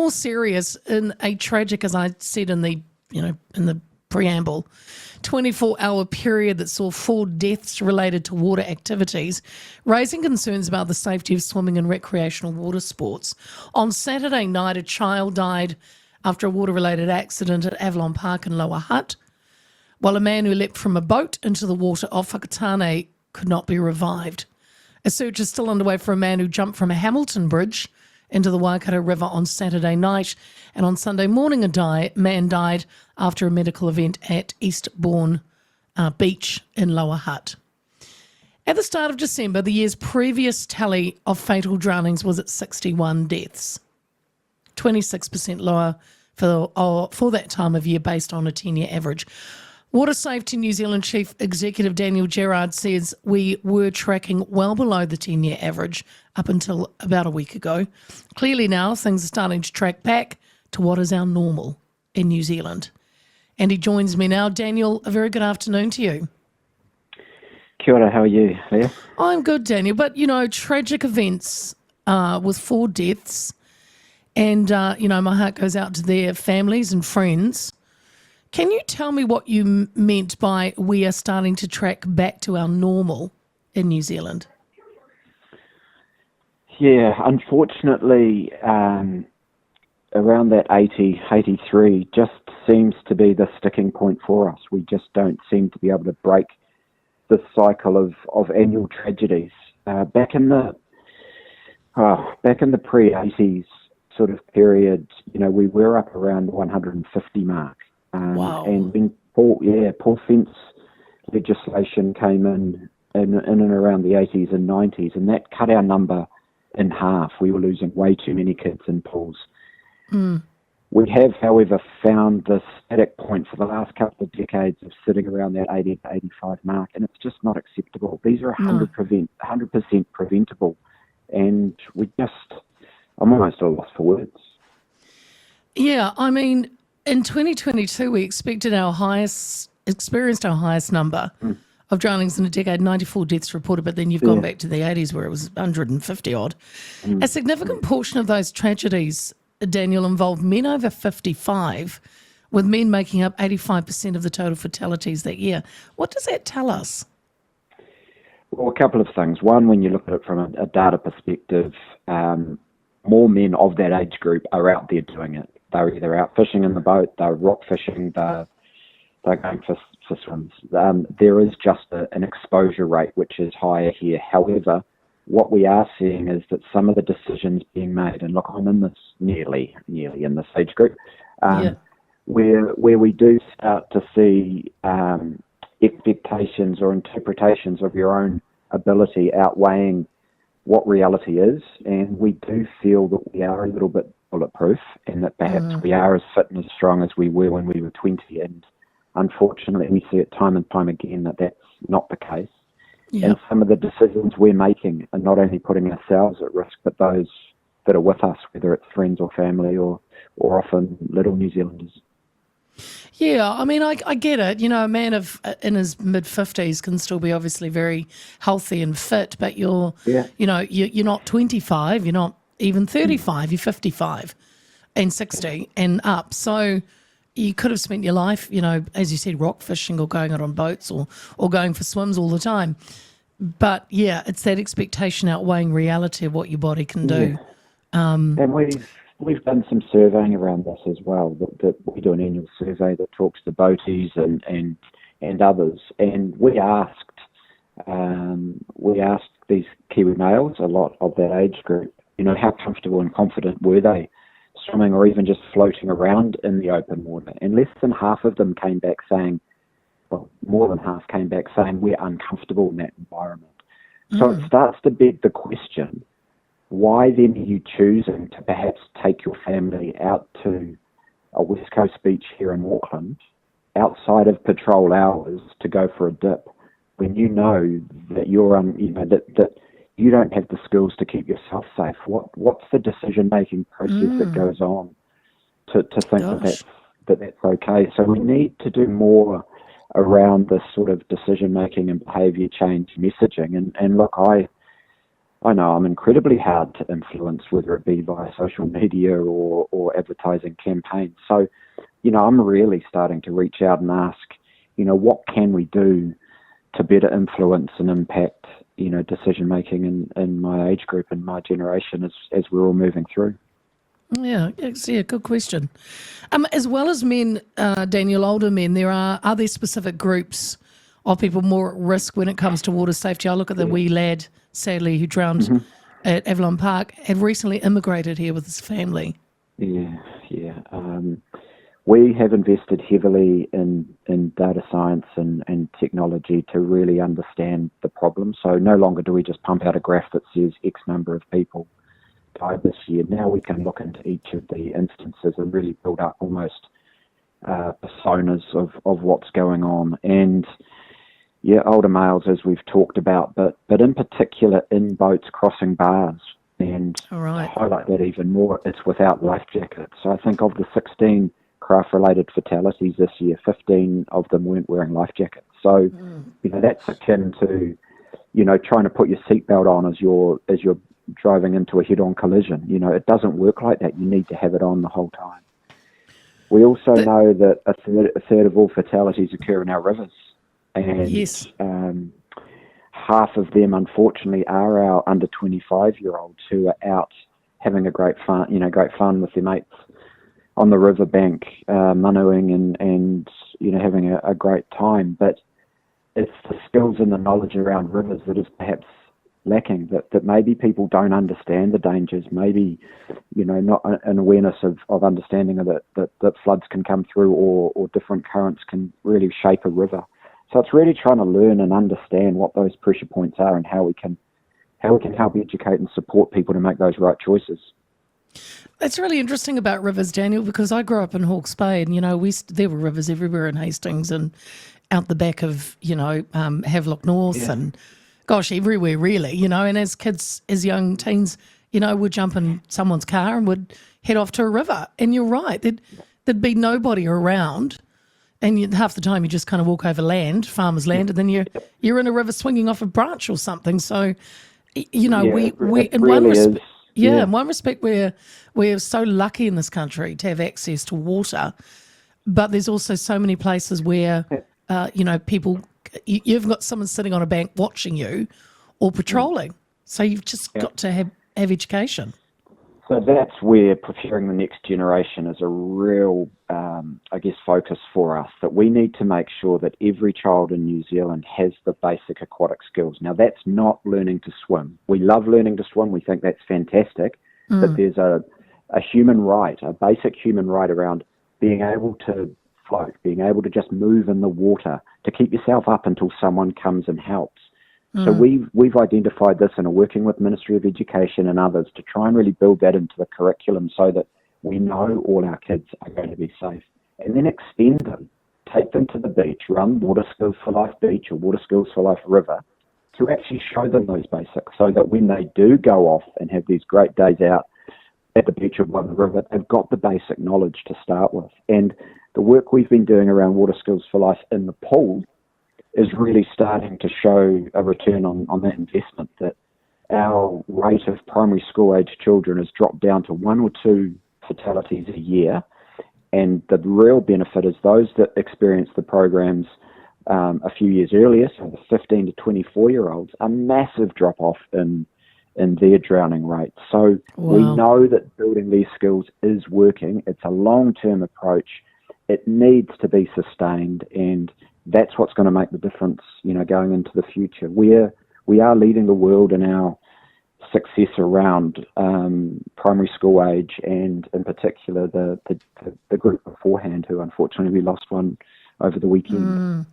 more serious, in a tragic, as I said in the preamble, 24-hour period that saw 4 deaths related to water activities, raising concerns about the safety of swimming and recreational water sports. On Saturday night, a child died after a water-related accident at Avalon Park in Lower Hutt, while a man who leapt from a boat into the water off Whakatane could not be revived. A search is still underway for a man who jumped from a Hamilton bridge into the Waikato River on Saturday night, and on Sunday morning a man died after a medical event at Eastbourne Beach in Lower Hutt. At the start of December, the year's previous tally of fatal drownings was at 61 deaths, 26% lower for that time of year based on a 10-year average. Water Safety New Zealand Chief Executive Daniel Gerrard says we were tracking well below the 10-year average up until about a week ago. Clearly now things are starting to track back to what is our normal in New Zealand. And he joins me now. Daniel, a very good afternoon to you. Kia ora, how are you, Leah? I'm good, Daniel. But, tragic events with 4 deaths. And, my heart goes out to their families and friends. Can you tell me what you meant by we are starting to track back to our normal in New Zealand? Yeah, unfortunately, around that 83 just seems to be the sticking point for us. We just don't seem to be able to break the cycle of annual tragedies. Back in the pre-80s sort of period, we were up around the 150 mark. Wow. And when poor fence legislation came in and around the 80s and 90s, and that cut our number in half. We were losing way too many kids in pools. Mm. We have, however, found the static point for the last couple of decades of sitting around that 80 to 85 mark, and it's just not acceptable. These are 100% preventable, and I'm almost at a loss for words. Yeah, I mean, in 2022, we experienced our highest number of drownings in a decade, 94 deaths reported, but then you've gone back to the 80s where it was 150 odd. A significant portion of those tragedies, Daniel, involved men over 55, with men making up 85% of the total fatalities that year. What does that tell us? Well, a couple of things. One, when you look at it from a data perspective, more men of that age group are out there doing it. They're either out fishing in the boat, they're rock fishing, they're going for swims. There is just an exposure rate which is higher here. However, what we are seeing is that some of the decisions being made, and look, I'm in this nearly in this age group, where we do start to see expectations or interpretations of your own ability outweighing what reality is, and we do feel that we are a little bit bulletproof and that perhaps we are as fit and as strong as we were when we were 20, and unfortunately we see it time and time again that that's not the case. And some of the decisions we're making are not only putting ourselves at risk, but those that are with us, whether it's friends or family or often little New Zealanders. Yeah, I mean, I get it. A man in his mid-50s can still be obviously very healthy and fit, but you're not 25, you're not even 35, you're 55 and 60 and up. So you could have spent your life, as you said, rock fishing or going out on boats or going for swims all the time. But, yeah, it's that expectation outweighing reality of what your body can do. And we've done some surveying around this as well. That we do an annual survey that talks to boaties and others. And we asked these Kiwi males, a lot of that age group, how comfortable and confident were they swimming or even just floating around in the open water. And less than half of them came back saying, well, more than half came back saying we're uncomfortable in that environment. So it starts to beg the question, why then are you choosing to perhaps take your family out to a West Coast beach here in Auckland outside of patrol hours to go for a dip when you know that you're that you don't have the skills to keep yourself safe? What's the decision-making process that goes on to think that's okay? So we need to do more around this sort of decision-making and behaviour change messaging. And look, I I know I'm incredibly hard to influence, whether it be via social media or advertising campaigns. So, I'm really starting to reach out and ask, what can we do to better influence and impact, decision making in my age group and my generation as we're all moving through. Yeah, good question. As well as men, Daniel, older men, are there specific groups of people more at risk when it comes to water safety? I look at the wee lad, sadly, who drowned at Avalon Park, had recently immigrated here with his family. Yeah. We have invested heavily in data science and technology to really understand the problem. So no longer do we just pump out a graph that says X number of people died this year. Now we can look into each of the instances and really build up almost personas of what's going on. And older males, as we've talked about, but in particular in boats crossing bars. And to highlight that even more, it's without life jackets. So I think of the 16 craft-related fatalities this year, 15 of them weren't wearing life jackets. So, that's akin to, trying to put your seatbelt on as you're driving into a head-on collision. It doesn't work like that. You need to have it on the whole time. We also know that a third of all fatalities occur in our rivers. And half of them, unfortunately, are our under 25-year-olds who are out having a great fun with their mates on the riverbank, manuing and having a great time. But it's the skills and the knowledge around rivers that is perhaps lacking, that maybe people don't understand the dangers, maybe, not an awareness of understanding of that floods can come through or different currents can really shape a river. So it's really trying to learn and understand what those pressure points are and how we can help educate and support people to make those right choices. That's really interesting about rivers, Daniel, because I grew up in Hawke's Bay and, there were rivers everywhere in Hastings and out the back of, Havelock North and, gosh, everywhere really, and as kids, as young teens, would jump in someone's car and would head off to a river. And you're right, there'd be nobody around. And half the time you just kind of walk over land, farmer's land, and then you're in a river swinging off a branch or something. So, we in one respect, in one respect, we're so lucky in this country to have access to water, but there's also so many places where, people, you've got someone sitting on a bank watching you or patrolling. So you've just got to have education. So that's where preparing the next generation is a real, focus for us, that we need to make sure that every child in New Zealand has the basic aquatic skills. Now, that's not learning to swim. We love learning to swim. We think that's fantastic. But there's a human right, a basic human right around being able to float, being able to just move in the water, to keep yourself up until someone comes and helps. So we've identified this and are working with Ministry of Education and others to try and really build that into the curriculum so that we know all our kids are going to be safe. And then extend them, take them to the beach, run Water Skills for Life Beach or Water Skills for Life River to actually show them those basics so that when they do go off and have these great days out at the beach or by the river, they've got the basic knowledge to start with. And the work we've been doing around Water Skills for Life in the pool is really starting to show a return on that investment, that our rate of primary school age children has dropped down to 1 or 2 fatalities a year. And the real benefit is those that experience the programs a few years earlier, so the 15 to 24-year-olds, a massive drop-off in their drowning rates. So we know that building these skills is working. It's a long-term approach. It needs to be sustained, and that's what's going to make the difference, going into the future. We are leading the world in our success around primary school age, and in particular the group beforehand, who unfortunately we lost one over the weekend.